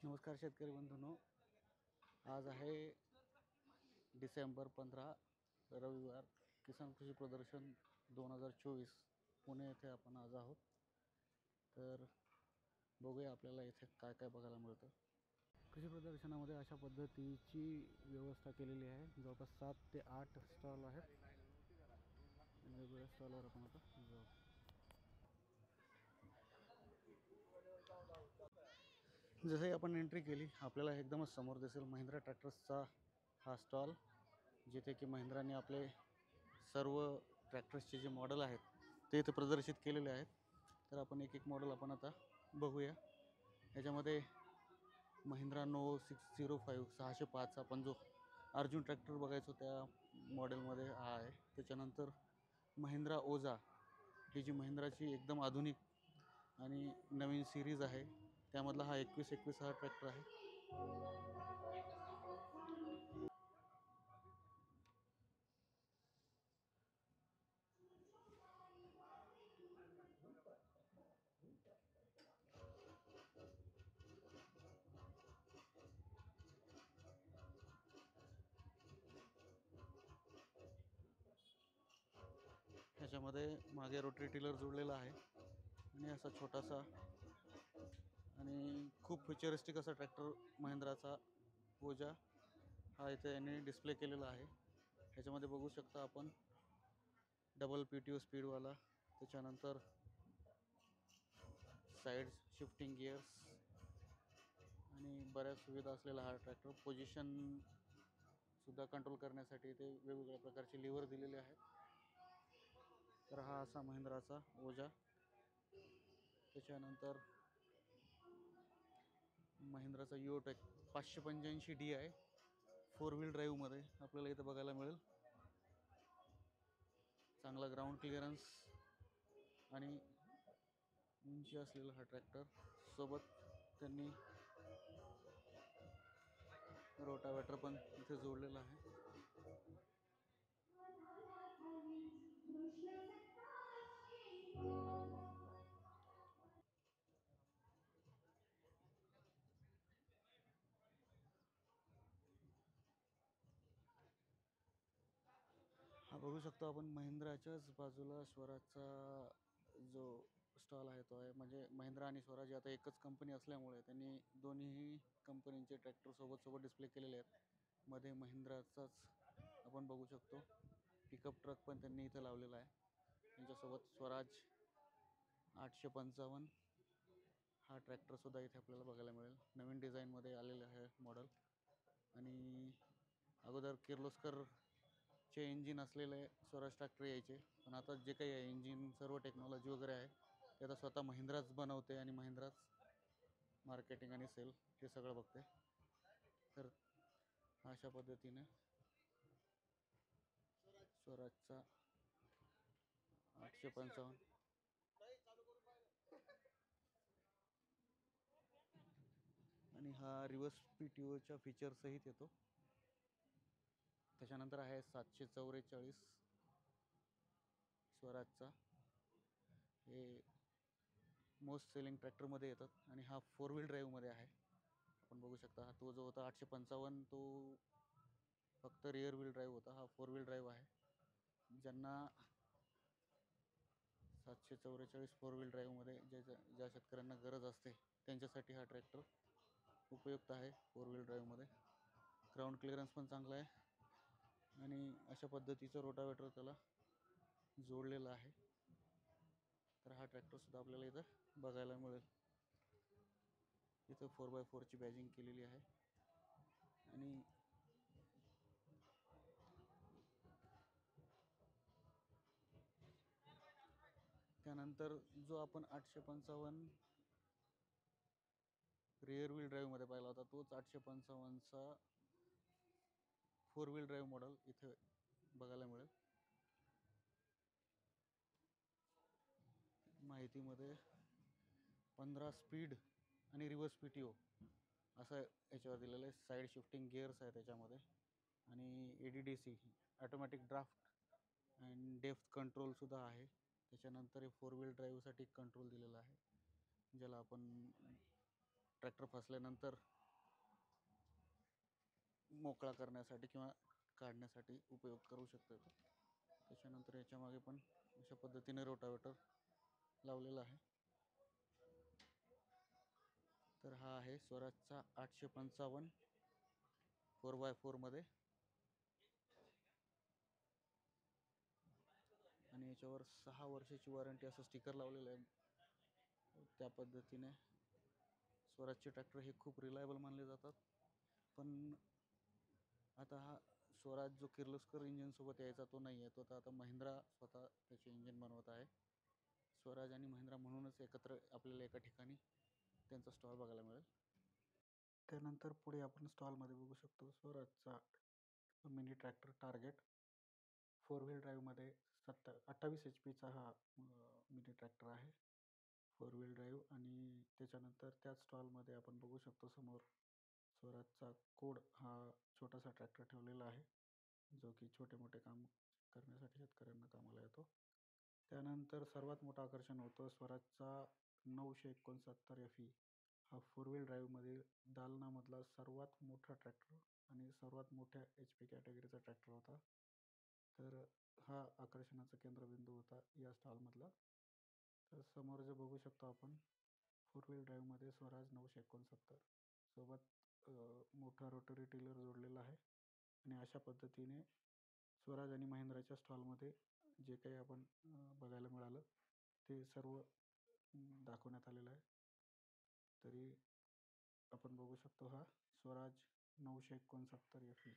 नमस्कार शेतकरी बंधूंनो. आज आहे डिसेंबर 15, रविवार. किसान कृषी प्रदर्शन 2024 पुणे येथे आपण आज आहोत. तर बघूया आपल्याला इथे काय काय बघायला मिळतं. कृषी प्रदर्शनामध्ये अशा पद्धतीची व्यवस्था केलेली आहे. जवळपास 7 ते 8 स्टॉल आहेत. वेगवेगळ्या स्टॉलवर आपण आता जाऊ. जसंही आपण एंट्री केली आपल्याला एकदमच समोर दिसेल महिंद्रा ट्रॅक्टर्सचा हा स्टॉल, जिथे की महिंद्राने आपले सर्व ट्रॅक्टर्सचे जे मॉडेल आहेत ते इथे प्रदर्शित केलेले आहेत. तर आपण एक एक मॉडेल आपण आता बघूया. याच्यामध्ये महिंद्रा नो 605 605 आपण जो अर्जुन ट्रॅक्टर बघायचो त्या मॉडेलमध्ये हा आहे. त्याच्यानंतर महिंद्रा ओझा, ही जी महिंद्राची एकदम आधुनिक आणि नवीन सिरीज आहे त्यामधला हा 2121 हा ट्रॅक्टर आहे. ह्याच्यामध्ये मागे रोटरी टिलर जोडलेला आहे आणि असा छोटासा आणि खूप फ्युचरिस्टिक असा ट्रॅक्टर महिंद्राचा ओझा हा इथे यांनी डिस्प्ले केलेला आहे. ह्याच्यामध्ये बघू शकता आपण डबल PTO स्पीडवाला, त्याच्यानंतर साईड शिफ्टिंग गिअर्स आणि बऱ्याच सुविधा असलेला हा ट्रॅक्टर. पोझिशन सुद्धा कंट्रोल करण्यासाठी इथे वेगवेगळ्या प्रकारचे लिव्हर दिलेले आहेत. तर हा असा महिंद्राचा ओझा. त्याच्यानंतर महिंद्राचा युओटेक 585DI 4 व्हील ड्राईव्हमध्ये आपल्याला इथं बघायला मिळेल. चांगला ग्राउंड क्लिअरन्स आणि उंची असलेला हा ट्रॅक्टर. सोबत त्यांनी रोटावेटर पण इथे जोडलेला आहे. हा बघू शकतो आपण महिंद्राच्याच बाजूला स्वराजचा जो स्टॉल आहे तो आहे. म्हणजे महिंद्रा आणि स्वराज आता एकच कंपनी असल्यामुळे त्यांनी दोन्ही कंपनीचे ट्रॅक्टर सोबत डिस्प्ले केलेले आहेत. मध्ये महिंद्राचाच आपण बघू शकतो पिकअप ट्रक पण त्यांनी इथं लावलेला आहे. त्यांच्यासोबत स्वराज 855 हा ट्रॅक्टरसुद्धा इथे आपल्याला बघायला मिळेल. नवीन डिझाईनमध्ये आलेलं आहे मॉडेल. आणि अगोदर किर्लोस्करचे इंजिन असलेले स्वराज ट्रॅक्टर यायचे, पण आता जे काही आहे इंजिन सर्व टेक्नॉलॉजी वगैरे आहे ते आता स्वतः महिंद्राच बनवते आणि महिंद्राच मार्केटिंग आणि सेल हे सगळं बघते. तर अशा पद्धतीने स्वराजचा 855 आणि हा रिव्हर्स PTOच्या फीचरसहित येतो. त्याच्यानंतर आहे 744 स्वराजचा. हे मोस्ट सेलिंग ट्रॅक्टरमध्ये येतात आणि हा 4 व्हील ड्राईव्हमध्ये आहे. आपण बघू शकता तो जो होता 855 तो फक्त रिअर व्हील ड्राईव्ह होता. हा 4 व्हील ड्राईव्ह आहे. ज्यांना 744 4 व्हील ड्राईव्हमध्ये ज्या शेतकऱ्यांना गरज असते त्यांच्यासाठी हा ट्रॅक्टर उपयुक्त आहे. 4 व्हील ड्राईव्हमध्ये ग्राउंड क्लिअरन्स पण चांगला आहे आणि अशा पद्धतीचं रोटावेटर त्याला जोडलेलं आहे. तर हा ट्रॅक्टरसुद्धा आपल्याला इथं बघायला मिळेल. इथं 4x4 ची बॅजिंग केलेली आहे आणि त्यानंतर जो आपण 855 रिअर व्हील ड्राईव्हमध्ये पाहिला होता तोच 855चा 4 व्हील ड्राईव्ह मॉडेल इथे बघायला मिळेल. माहितीमध्ये 15 स्पीड आणि रिव्हर्स PTO असं याच्यावर दिलेलं आहे. साईड शिफ्टिंग गिअर्स आहे त्याच्यामध्ये आणि ADDC automatic draft and depth कंट्रोलसुद्धा आहे. त्याच्यानंतर हे 4 व्हील ड्राईव्हसाठी कंट्रोल दिलेला आहे ज्याला आपण ट्रॅक्टर फसल्यानंतर मोकळा करण्यासाठी किंवा काढण्यासाठी उपयोग करू शकतो. त्याच्यानंतर याच्यामागे पण अशा पद्धतीने रोटावेटर लावलेला आहे. तर हा आहे स्वराजचा 855 4x4 मध्ये, आणि याच्यावर 6 वर्षाची वॉरंटी असं स्टिकर लावलेलं आहे. त्या पद्धतीने स्वराजचे ट्रॅक्टर हे खूप रिलायबल मानले जातात. पण आता हा स्वराज जो किर्लोस्कर इंजिनसोबत यायचा तो नाही आहे, तो आता महिंद्रा स्वतः त्याचे इंजिन बनवत आहे. स्वराज आणि महिंद्रा म्हणूनच एकत्र आपल्याला एका ठिकाणी त्यांचा स्टॉल बघायला मिळेल. त्यानंतर पुढे आपण स्टॉलमध्ये बघू शकतो स्वराजचा मिनी ट्रॅक्टर टार्गेट 4 व्हील ड्राईव्हमध्ये 28 HP हा मिनी ट्रॅक्टर आहे, 4 व्हील ड्राईव्ह. आणि त्याच्यानंतर त्याच स्टॉलमध्ये आपण बघू शकतो समोर स्वराजचा कोड हा छोटासा ट्रॅक्टर ठेवलेला आहे, जो की छोटे मोठे काम करण्यासाठी शेतकऱ्यांना कामाला येतो. त्यानंतर सर्वात मोठं आकर्षण होतं स्वराजचा 969 FE हा 4 व्हील ड्राईव्हमधील दालनामधला सर्वात मोठा ट्रॅक्टर आणि सर्वात मोठ्या HP कॅटेगरीचा ट्रॅक्टर होता. तर हा आकर्षणाचा केंद्रबिंदू होता या स्टॉलमधला. तर समोर जे बघू शकतो आपण 4 व्हील ड्राईव्हमध्ये स्वराज 969 सोबत मोठा रोटरी टिलर जोडलेला आहे. आणि अशा पद्धतीने स्वराज आणि महिंद्राच्या स्टॉलमध्ये जे काही आपण बघायला मिळालं ते सर्व दाखवण्यात आलेलं आहे. तरी आपण बघू शकतो हा स्वराज 969 FE.